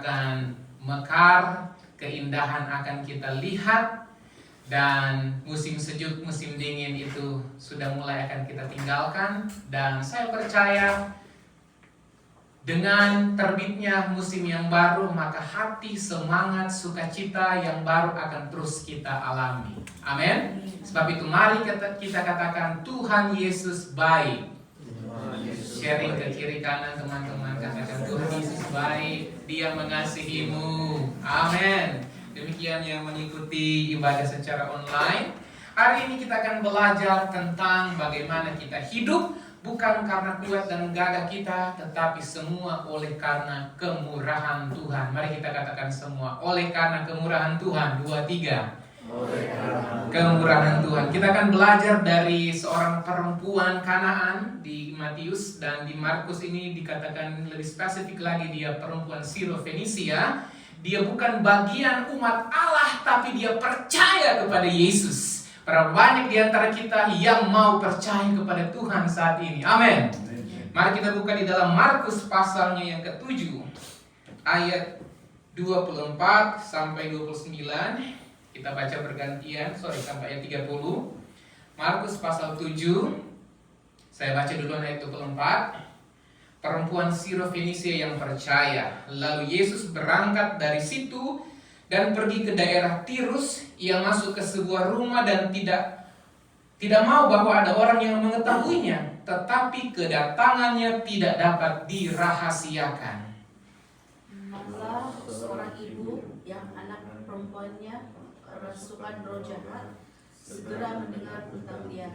akan mekar, keindahan akan kita lihat, dan musim sejuk, musim dingin itu sudah mulai akan kita tinggalkan. Dan saya percaya dengan terbitnya musim yang baru, maka hati, semangat, sukacita yang baru akan terus kita alami. Amin. Sebab itu mari kita katakan Tuhan Yesus baik. Sharing ke kiri kanan teman-teman, katakan Tuhan Yesus baik, Dia mengasihimu. Amin. Demikian yang mengikuti ibadah secara online. Hari ini kita akan belajar tentang bagaimana kita hidup bukan karena kuat dan gagah kita, tetapi semua oleh karena kemurahan Tuhan. Mari kita katakan semua, oleh karena kemurahan Tuhan. 2, 3. Kemurahan Tuhan. Kita akan belajar dari seorang perempuan Kanaan di Matius, dan di Markus ini dikatakan lebih spesifik lagi, dia perempuan Sirofenisia. Dia bukan bagian umat Allah, tapi dia percaya kepada Yesus. Berapa banyak di antara kita yang mau percaya kepada Tuhan saat ini? Amin. Mari kita buka di dalam Markus pasalnya yang ke-7, ayat 24 sampai 29. Kita baca bergantian, sampai ayat 30. Markus pasal 7. Saya baca dulu ayat 24. Perempuan Sirofenisia yang percaya. Lalu Yesus berangkat dari situ dan pergi ke daerah Tirus. Ia masuk ke sebuah rumah dan tidak mau bahwa ada orang yang mengetahuinya, tetapi kedatangannya tidak dapat dirahasiakan. Maka seorang ibu yang anak perempuannya kerasukan roh jahat segera mendengar tentang dia,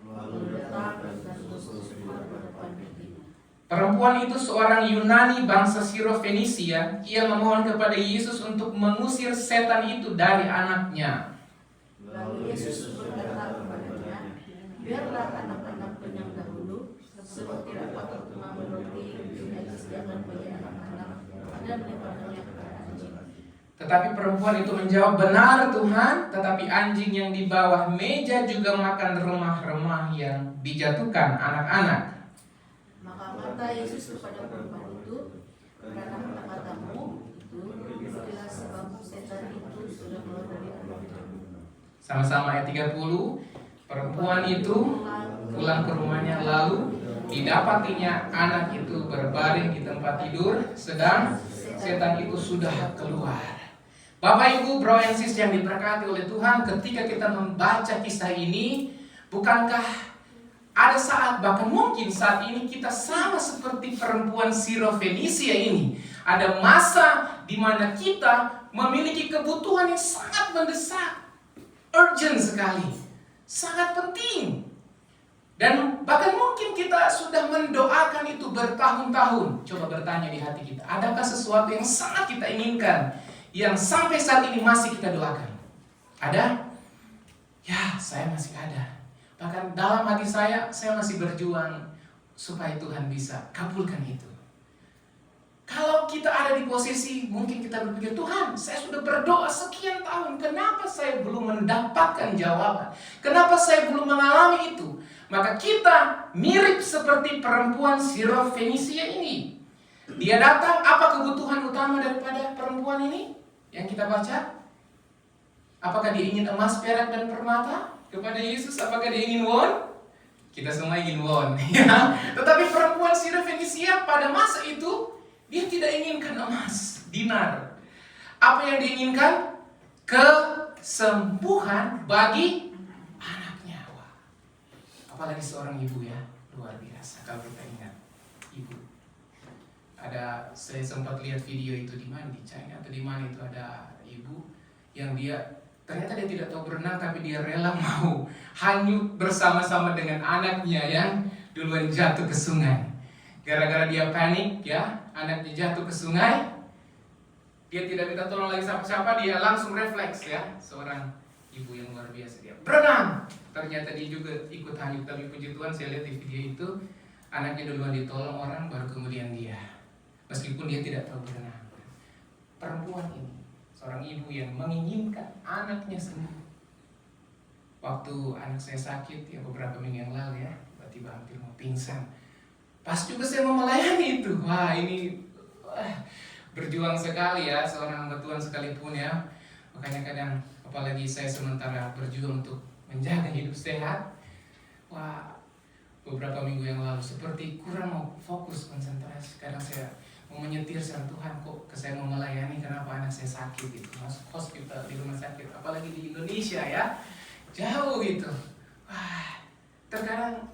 lalu datang dan berseru di depan pintu. Perempuan itu seorang Yunani bangsa Sirofenisia. Ia memohon kepada Yesus untuk mengusir setan itu dari anaknya. Lalu Yesus berkata kepadanya, biarlah anak-anak kenyang dahulu, sebab tidak patut mengambil roti dan disediakan bagi anak-anak dan melemparkannya kepada anjing. Tetapi perempuan itu menjawab, benar Tuhan, tetapi anjing yang di bawah meja juga makan remah-remah yang dijatuhkan anak-anak. Maka kata Yesus kepada perempuan itu, karena kata-katamu itu, jelas sebab setan itu sudah keluar dari anakmu. Sama-sama ayat 30. Perempuan itu pulang ke rumahnya, lalu didapatinya anak itu berbaring di tempat tidur, sedang setan itu sudah keluar. Bapak, Ibu, bro and sis yang diberkati oleh Tuhan, ketika kita membaca kisah ini, bukankah ada saat, bahkan mungkin saat ini kita sama seperti perempuan Sirofenisia ini. Ada masa di mana kita memiliki kebutuhan yang sangat mendesak, urgent sekali, sangat penting. Dan bahkan mungkin kita sudah mendoakan itu bertahun-tahun. Coba bertanya di hati kita, adakah sesuatu yang sangat kita inginkan, yang sampai saat ini masih kita doakan? Ada? Ya, saya masih ada. Bahkan dalam hati saya masih berjuang supaya Tuhan bisa kabulkan itu. Kalau kita ada di posisi, mungkin kita berpikir, Tuhan, saya sudah berdoa sekian tahun, kenapa saya belum mendapatkan jawaban? Kenapa saya belum mengalami itu? Maka kita mirip seperti perempuan Sirofenisia ini. Dia datang, apa kebutuhan utama daripada perempuan ini yang kita baca? Apakah dia ingin emas, perak, dan permata kepada Yesus? Apakah dia ingin won? Kita semua ingin won, ya. Tetapi perempuan Sirofenisia pada masa itu, dia tidak inginkan emas, dinar. Apa yang diinginkan? Kesembuhan bagi anaknya. Wah. Apalagi seorang ibu, ya, luar biasa kalau kita ingat ibu. Saya sempat lihat video itu di mana, di China atau di mana, itu ada ibu yang ternyata dia tidak tahu berenang, tapi dia rela mau hanyut bersama-sama dengan anaknya yang duluan jatuh ke sungai. Gara-gara dia panik, ya, anaknya jatuh ke sungai, dia tidak minta tolong lagi siapa-siapa, dia langsung refleks, ya, seorang ibu yang luar biasa, dia berenang. Ternyata dia juga ikut hanyut, tapi puji Tuhan saya lihat di video itu, anaknya duluan ditolong orang, baru kemudian dia, meskipun dia tidak tahu berenang. Perempuan ini, seorang ibu yang menginginkan anaknya sembuh. Waktu anak saya sakit, ya beberapa minggu yang lalu, ya, tiba-tiba hampir mau pingsan. Pas juga saya mau melayani itu. Wah, ini berjuang sekali ya, seorang hamba Tuhan sekalipun ya. Makanya kadang apalagi saya sementara berjuang untuk menjaga hidup sehat, wah, beberapa minggu yang lalu seperti kurang mau fokus konsentrasi. Kadang saya mau menyetir sama Tuhan, kok saya mau melayani, kenapa anak saya sakit gitu, masuk hospital di rumah sakit, apalagi di Indonesia ya, jauh gitu. Wah, terkadang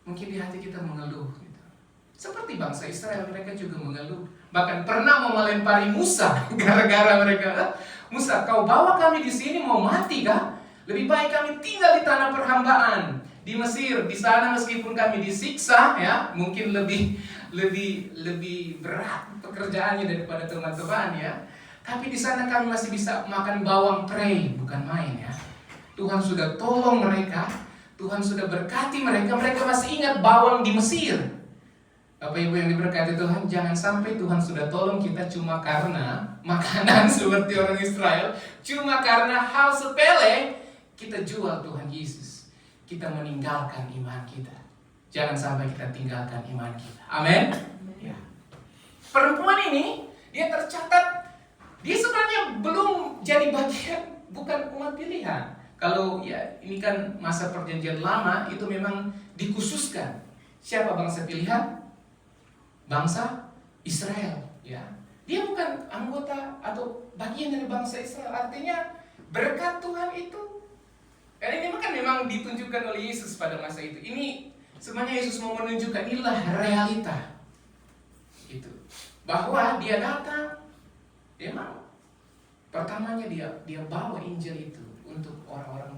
mungkin di hati kita mengeluh gitu. Seperti bangsa Israel, mereka juga mengeluh. Bahkan pernah mau melempari Musa gara-gara mereka, Musa, kau bawa kami di sini mau mati kah? Lebih baik kami tinggal di tanah perhambaan di Mesir. Di sana meskipun kami disiksa ya, mungkin lebih berat pekerjaannya daripada teman-teman ya. Tapi di sana kami masih bisa makan bawang prei, bukan main ya. Tuhan sudah tolong mereka, Tuhan sudah berkati mereka, mereka masih ingat bawang di Mesir. Bapak Ibu yang diberkati Tuhan, jangan sampai Tuhan sudah tolong kita cuma karena makanan seperti orang Israel, cuma karena hal sepele kita jual Tuhan Yesus, kita meninggalkan iman kita. Jangan sampai kita tinggalkan iman kita. Amin. Ya. Perempuan ini dia tercatat, dia sebenarnya belum jadi bagian, bukan umat pilihan. Kalau ya ini kan masa perjanjian lama, itu memang dikhususkan. Siapa bangsa pilihan? Bangsa Israel, ya. Dia bukan anggota atau bagian dari bangsa Israel. Artinya berkat Tuhan itu, karena ini kan memang ditunjukkan oleh Yesus pada masa itu. Ini sebenarnya Yesus mau menunjukkan inilah realita, gitu. Bahwa dia datang, dia mau. Pertamanya dia bawa Injil itu untuk orang-orang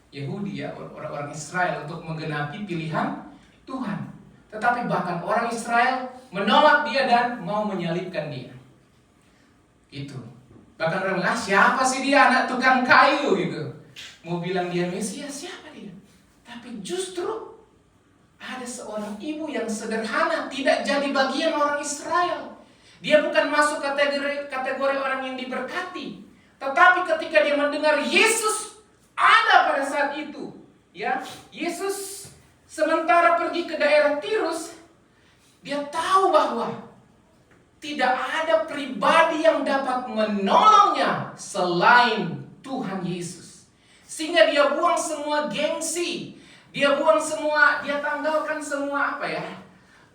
Yahudi ya, orang-orang Israel untuk menggenapi pilihan Tuhan. Tetapi bahkan orang Israel menolak dia dan mau menyalibkan dia. Itu. Bahkan orang bilang, siapa sih dia, anak tukang kayu gitu. Mau bilang dia Mesias, siapa dia? Tapi justru ada seorang ibu yang sederhana, tidak jadi bagian orang Israel. Dia bukan masuk kategori orang yang diberkati. Tetapi ketika dia mendengar Yesus ada pada saat itu, ya, Yesus sementara pergi ke daerah Tirus, dia tahu bahwa tidak ada pribadi yang dapat menolongnya selain Tuhan Yesus. Sehingga dia buang semua gengsi, dia tanggalkan semua apa ya?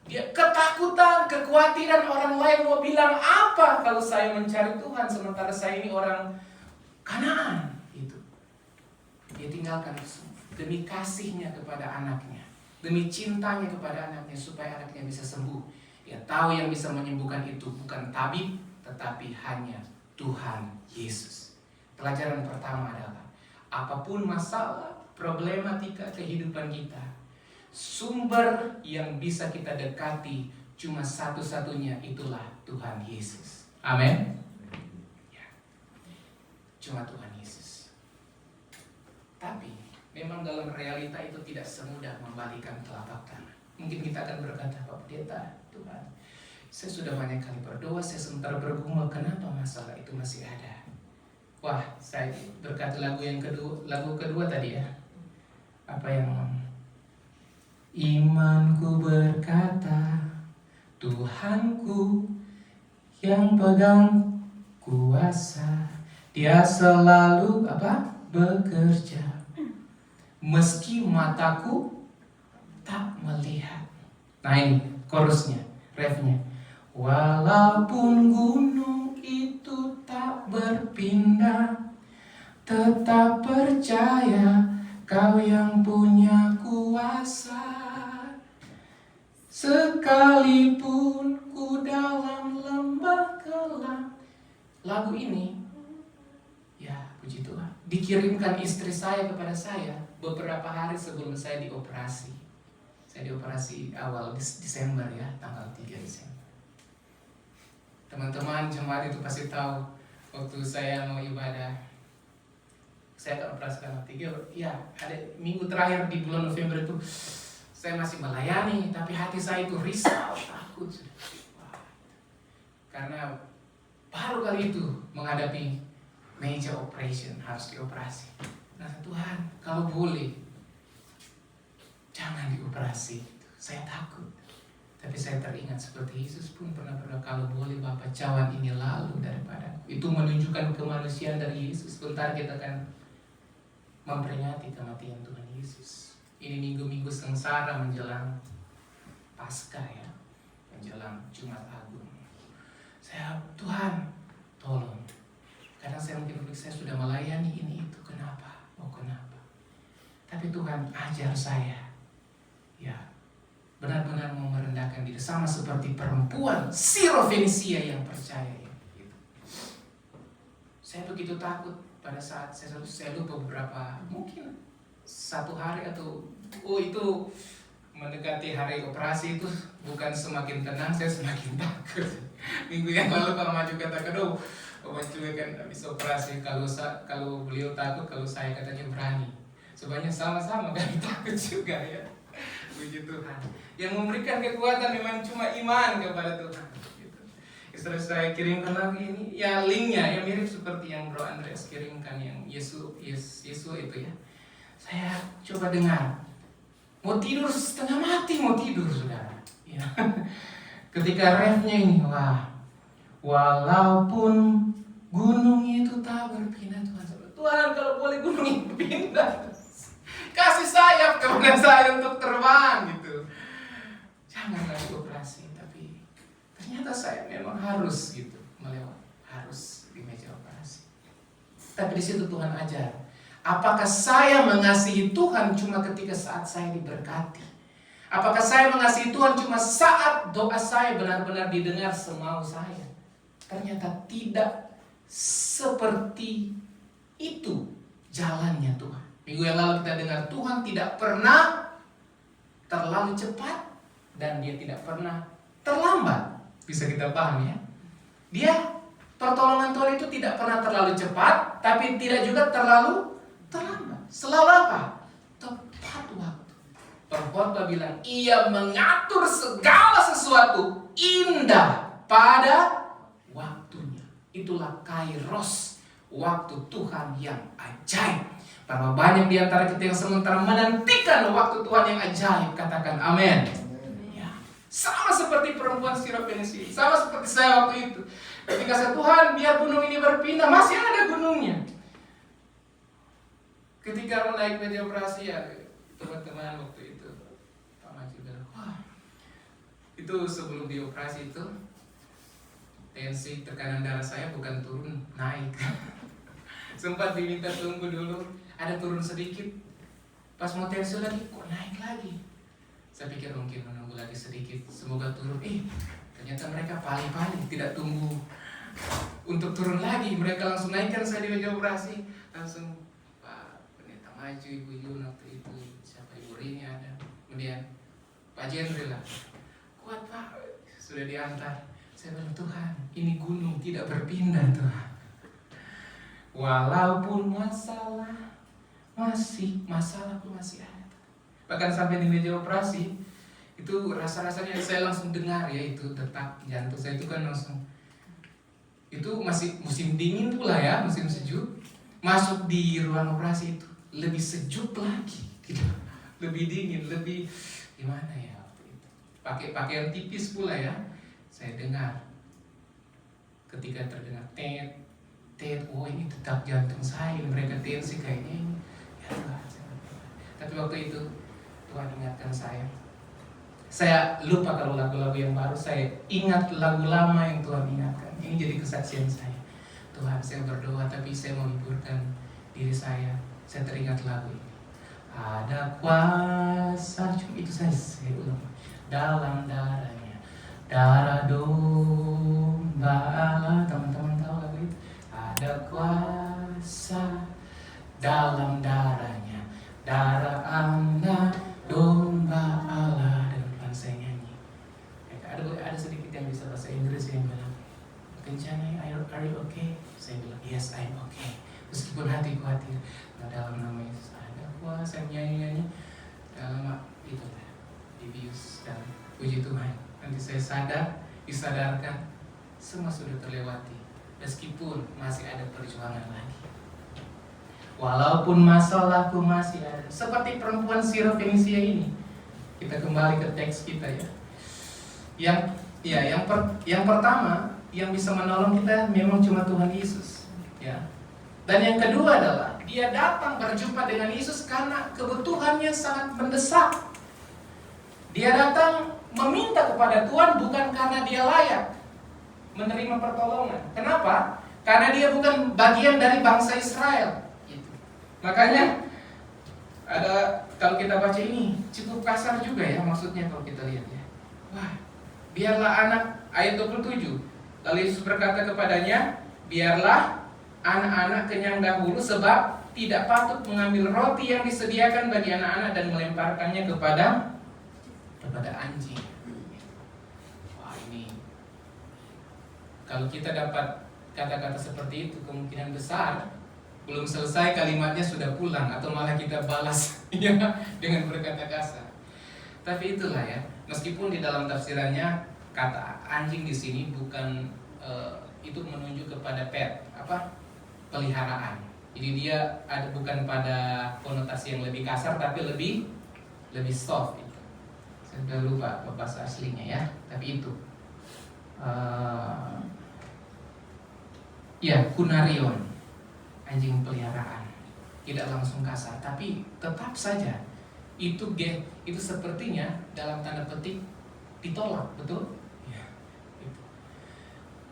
Dia ketakutan, kekhawatiran orang lain mau bilang apa kalau saya mencari Tuhan sementara saya ini orang Kanaan itu. Dia tinggalkan semua demi kasihnya kepada anaknya, demi cintanya kepada anaknya supaya anaknya bisa sembuh. Dia tahu yang bisa menyembuhkan itu bukan tabib, tetapi hanya Tuhan Yesus. Pelajaran pertama adalah apapun masalah, problematika kehidupan kita, sumber yang bisa kita dekati cuma satu-satunya, itulah Tuhan Yesus. Amin. Ya. Cuma Tuhan Yesus. Tapi memang dalam realita itu tidak semudah membalikan telapak tangan. Mungkin kita akan berkata, Pak Pendeta, Tuhan, saya sudah banyak kali berdoa, saya sementara bergumul, kenapa masalah itu masih ada? Wah, saya berkata lagu kedua tadi ya. Apa yang imanku berkata, Tuhanku yang pegang kuasa, Dia selalu bekerja. Meski mataku tak melihat. Nah ini chorusnya, refnya. Walaupun gunung itu tak berpindah, tetap percaya Kau yang punya kuasa. Sekalipun ku dalam lembah gelap. Lagu ini, ya puji Tuhan, dikirimkan istri saya kepada saya beberapa hari sebelum saya dioperasi. Saya dioperasi awal Desember ya, tanggal 3 Desember. Teman-teman jemaat itu pasti tahu, waktu saya mau ibadah, saya akan operasi tanggal 3, ya ada minggu terakhir di bulan November itu, saya masih melayani, tapi hati saya itu risau, takut. Karena baru kali itu menghadapi major operation, harus dioperasi. Nah Tuhan, kalau boleh, jangan dioperasi. Saya takut. Tapi saya teringat seperti Yesus pun pernah berdoa, kalau boleh Bapa, cawan ini lalu daripada. Itu menunjukkan kemanusiaan dari Yesus. Sebentar kita akan memperingati kematian Tuhan Yesus. Ini minggu-minggu sengsara menjelang Paskah ya, menjelang Jumat Agung. Tuhan, tolong. Kadang saya mungkin saya sudah melayani ini itu, kenapa? Oh kenapa? Tapi Tuhan ajar saya, ya, benar-benar mau merendahkan diri sama seperti perempuan Sirofenisia yang percaya ya. Gitu. Saya begitu takut pada saat saya lupa beberapa, mungkin 1 hari atau itu mendekati hari operasi itu bukan semakin tenang, saya semakin takut. Minggu yang lalu Pak Maju katakan, Pak juga kan habis operasi, kalau beliau takut, kalau saya katanya berani. Sebenarnya sama-sama kan takut juga ya. Puji Tuhan. Yang memberikan kekuatan memang cuma iman kepada Tuhan. Gitu. Istri saya kirimkan lagi ini, ya linknya yang mirip seperti yang Bro Andreas kirimkan yang Yesus itu ya. Saya coba dengar. Mau tidur setengah mati, mau tidur saudara. Ya. Ketika refnya ini, walaupun gunung itu tak berpindah, Tuhan kalau boleh gunung itu pindah, kasih sayap kepada saya untuk terbang gitu. Jangan lagi operasi, tapi ternyata saya memang harus gitu melewati, harus di meja operasi. Tapi di situ Tuhan ajar, apakah saya mengasihi Tuhan cuma ketika saat saya diberkati? Apakah saya mengasihi Tuhan cuma saat doa saya benar-benar didengar semau saya? Ternyata tidak seperti itu jalannya Tuhan. Minggu yang lalu kita dengar Tuhan tidak pernah terlalu cepat dan dia tidak pernah terlambat. Bisa kita paham ya? Dia, pertolongan Tuhan itu tidak pernah terlalu cepat, tapi tidak juga terlalu terlambat. Selalu apa? Tepat waktu. Pengkhotbah bilang, ia mengatur segala sesuatu indah pada waktunya. Itulah kairos, waktu Tuhan yang ajaib. Karena banyak di antara kita yang sementara menantikan waktu Tuhan yang ajaib. Katakan amin. Ya. Sama seperti perempuan Sirofenisia, sama seperti saya waktu itu. Ketika saya, Tuhan biar gunung ini berpindah, masih ada gunungnya. Ketika mau naik meja operasi ya, teman-teman waktu itu Pak Maju bilang, itu sebelum dioperasi itu tensi tekanan darah saya bukan turun, naik. Sempat diminta tunggu dulu, ada turun sedikit. Pas mau tensi lagi, kok naik lagi. Saya pikir mungkin menunggu lagi sedikit, semoga turun. Ternyata mereka paling-paling tidak tunggu untuk turun lagi. Mereka langsung naikkan saya di meja operasi. Langsung Maju Ibu Yun waktu itu, siapa Ibu Rini ada, kemudian Pak Jendri lah, kuat Pak, sudah diantar. Saya bilang, Tuhan ini gunung tidak berpindah Tuhan. Walaupun masalahku masih ada. Bahkan sampai di meja operasi itu rasa-rasanya saya langsung dengar ya, itu detak jantung saya itu kan langsung, itu masih musim dingin pula ya, musim sejuk. Masuk di ruang operasi itu lebih sejuk lagi, gitu. Lebih dingin, lebih gimana ya waktu itu. Pakai pakaian tipis pula ya. Saya dengar ketika terdengar tet, ini detak jantung saya, mereka tensi kayaknya ini. Ya Tuhan, tapi waktu itu Tuhan ingatkan saya. Saya lupa kalau lagu-lagu yang baru, saya ingat lagu lama yang Tuhan ingatkan. Ini jadi kesaksian saya. Tuhan, saya berdoa tapi saya menghiburkan diri saya. Saya teringat lagu ini. Ada kuasa, cuma itu saya ulang. Dalam darahnya, darah domba Allah. Teman-teman tahu lagu itu? Ada kuasa dalam darahnya, darah anak domba Allah. Dan depan saya nyanyi. Ada sedikit yang bisa bahasa Inggris yang bilang, Kencana, are you okay? Saya bilang, yes, I'm okay. Meskipun hatiku khawatir. Nah, dalam nama Yesus ada kuasa, nyanyi-nyanyi dalam itu dibius dan puji Tuhan. Nanti saya disadarkan semua sudah terlewati, meskipun masih ada perjuangan lagi. Walaupun masalahku masih ada, seperti perempuan Sirofenisia ini. Kita kembali ke teks kita ya. Yang pertama yang bisa menolong kita memang cuma Tuhan Yesus, ya. Dan yang kedua adalah dia datang berjumpa dengan Yesus karena kebutuhannya sangat mendesak. Dia datang meminta kepada Tuhan bukan karena dia layak menerima pertolongan. Kenapa? Karena dia bukan bagian dari bangsa Israel. Gitu. Makanya kalau kita baca ini cukup kasar juga ya maksudnya kalau kita lihat ya. Wah, biarlah anak, ayat 27. Lalu Yesus berkata kepadanya, biarlah anak-anak kenyang dahulu sebab tidak patut mengambil roti yang disediakan bagi anak-anak dan melemparkannya kepada anjing. Wah, ini kalau kita dapat kata-kata seperti itu kemungkinan besar belum selesai kalimatnya sudah pulang atau malah kita balas ya, dengan berkata kasar. Tapi itulah ya, meskipun di dalam tafsirannya kata anjing di sini bukan itu menunjuk kepada peliharaan. Jadi dia bukan pada konotasi yang lebih kasar tapi lebih soft gitu. Saya sudah lupa bahasa aslinya ya, tapi itu kunarion, anjing peliharaan. Tidak langsung kasar, tapi tetap saja itu sepertinya dalam tanda petik ditolak, betul? Ya, gitu.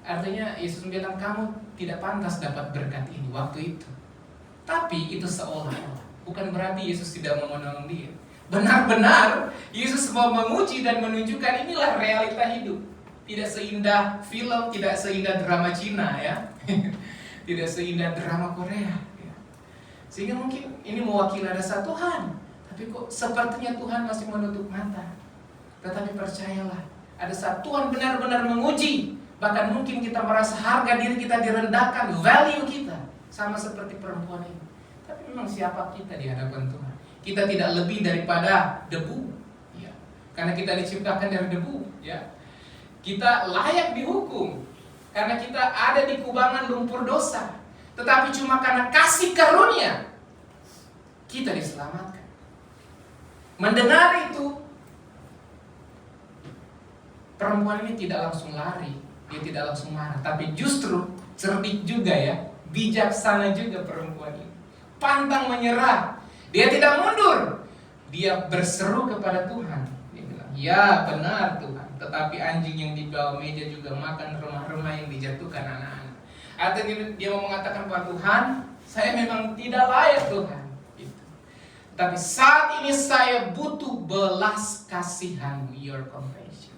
Artinya Yesus bilang kamu tidak pantas dapat berkat ini waktu itu. Tapi itu seolah-olah, bukan berarti Yesus tidak mau menolong dia. Benar-benar Yesus mau menguji dan menunjukkan inilah realita hidup. Tidak seindah film, tidak seindah drama Cina ya. Tidak seindah drama Korea ya. Sehingga mungkin ini mewakili ada satu Tuhan, tapi kok sepertinya Tuhan masih menutup mata. Tetapi percayalah, ada saat Tuhan benar-benar menguji. Bahkan mungkin kita merasa harga diri kita direndahkan, value kita sama seperti perempuan ini. Tapi memang siapa kita di hadapan Tuhan? Kita tidak lebih daripada debu ya. Karena kita diciptakan dari debu ya. Kita layak dihukum karena kita ada di kubangan lumpur dosa. Tetapi cuma karena kasih karunia kita diselamatkan. Mendengar itu, perempuan ini tidak langsung lari, dia tidak langsung marah, tapi justru cerdik juga ya, bijaksana juga perempuan ini. Pantang menyerah, dia tidak mundur, dia berseru kepada Tuhan. Dia bilang, ya benar Tuhan, tetapi anjing yang di bawah meja juga makan remah-remah yang dijatuhkan anak-anak. Artinya dia mau mengatakan kepada Tuhan, saya memang tidak layak Tuhan. Tapi saat ini saya butuh belas kasihan, your compassion.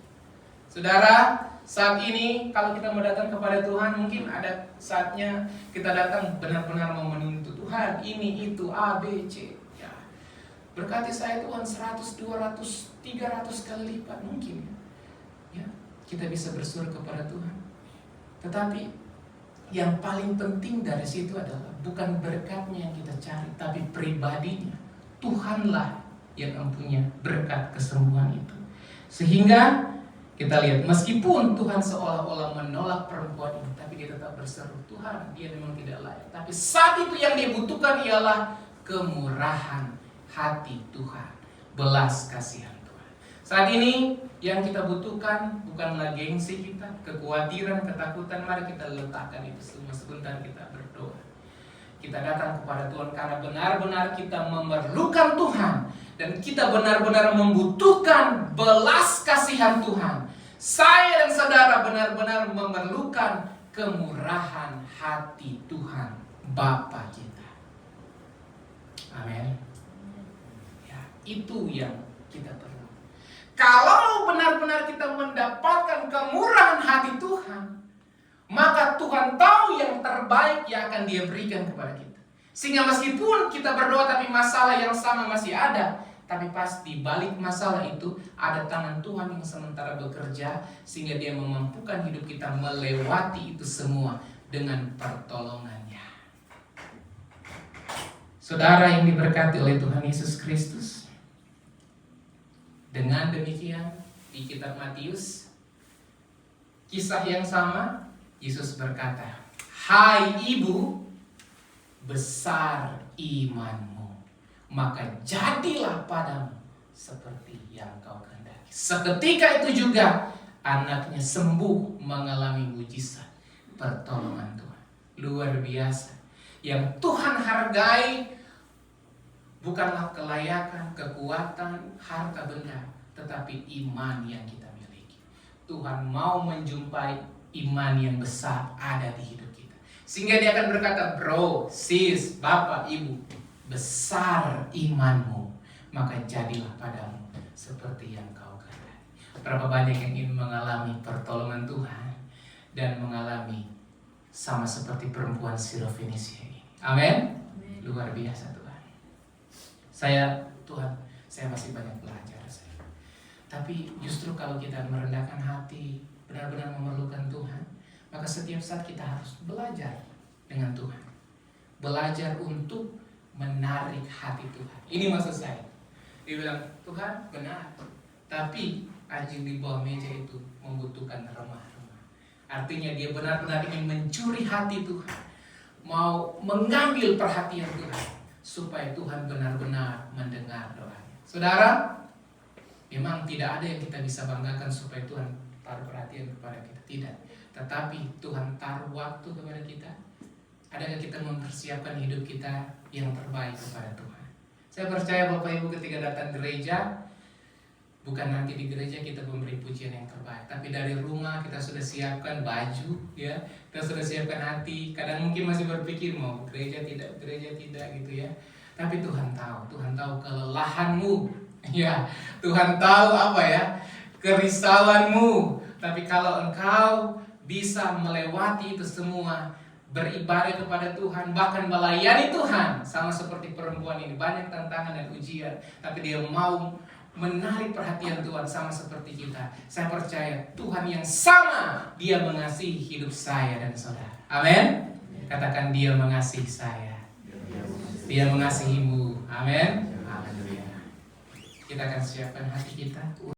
Saudara, saat ini kalau kita mau datang kepada Tuhan, mungkin ada saatnya kita datang benar-benar mau menuntut Tuhan, ini, itu, A, B, C ya. Berkati saya Tuhan 100, 200, 300 kali lipat mungkin ya. Kita bisa bersuara kepada Tuhan. Tetapi yang paling penting dari situ adalah bukan berkatnya yang kita cari, tapi pribadinya. Tuhanlah yang mempunyai berkat kesembuhan itu. Sehingga kita lihat meskipun Tuhan seolah-olah menolak perempuan ini, tapi dia tetap berseru, Tuhan dia memang tidak layak. Tapi saat itu yang dia butuhkan ialah kemurahan hati Tuhan, belas kasihan Tuhan. Saat ini yang kita butuhkan bukanlah gengsi kita, kekhawatiran, ketakutan. Mari kita letakkan itu semua sebentar, kita berdoa. Kita datang kepada Tuhan karena benar-benar kita memerlukan Tuhan. Dan kita benar-benar membutuhkan belas kasihan Tuhan. Saya dan saudara benar-benar memerlukan kemurahan hati Tuhan Bapa kita. Amin. Ya, itu yang kita perlu. Kalau benar-benar kita mendapatkan kemurahan hati Tuhan, maka Tuhan tahu yang terbaik yang akan Dia berikan kepada kita. Sehingga meskipun kita berdoa tapi masalah yang sama masih ada, tapi pasti balik masalah itu ada tangan Tuhan yang sementara bekerja, sehingga Dia memampukan hidup kita melewati itu semua dengan pertolongannya. Saudara yang diberkati oleh Tuhan Yesus Kristus, dengan demikian di kitab Matius, kisah yang sama, Yesus berkata, hai ibu, besar imanmu, maka jadilah padamu seperti yang kau kehendaki. Seketika itu juga anaknya sembuh mengalami mujizat pertolongan Tuhan. Luar biasa. Yang Tuhan hargai bukanlah kelayakan, kekuatan, harta benda, tetapi iman yang kita miliki. Tuhan mau menjumpai iman yang besar ada di hidup kita. Sehingga dia akan berkata, bro, sis, bapak, ibu, besar imanmu, maka jadilah padamu seperti yang kau kehendaki. Berapa banyak yang ingin mengalami pertolongan Tuhan dan mengalami sama seperti perempuan Sirofenisia ini. Amin. Luar biasa Tuhan. Tuhan, saya masih banyak belajar saya. Tapi justru kalau kita merendahkan hati, benar-benar memerlukan Tuhan, maka setiap saat kita harus belajar dengan Tuhan. Belajar untuk menarik hati Tuhan. Ini maksud saya. Dia bilang, Tuhan benar, tapi anjing di bawah meja itu membutuhkan remah-remah. Artinya dia benar-benar ingin mencuri hati Tuhan, mau mengambil perhatian Tuhan, supaya Tuhan benar-benar mendengar doanya. Saudara, memang tidak ada yang kita bisa banggakan supaya Tuhan taruh perhatian kepada kita. Tidak. Tetapi Tuhan taruh waktu kepada kita. Adakah kita mempersiapkan hidup kita yang terbaik kepada Tuhan? Saya percaya Bapak Ibu ketika datang gereja, bukan nanti di gereja kita memberi pujian yang terbaik, tapi dari rumah kita sudah siapkan baju, ya, kita sudah siapkan hati. Kadang mungkin masih berpikir mau gereja tidak gitu ya. Tapi Tuhan tahu kelelahanmu, ya. Tuhan tahu apa ya, kerisauanmu. Tapi kalau engkau bisa melewati itu semua, beribadah kepada Tuhan, bahkan melayani Tuhan, sama seperti perempuan ini, banyak tantangan dan ujian, tapi dia mau menarik perhatian Tuhan sama seperti kita. Saya percaya Tuhan yang sama, dia mengasihi hidup saya dan saudara. Amin. Katakan, dia mengasihi saya, dia mengasihimu. Amin. Haleluya. Kita akan siapkan hati kita.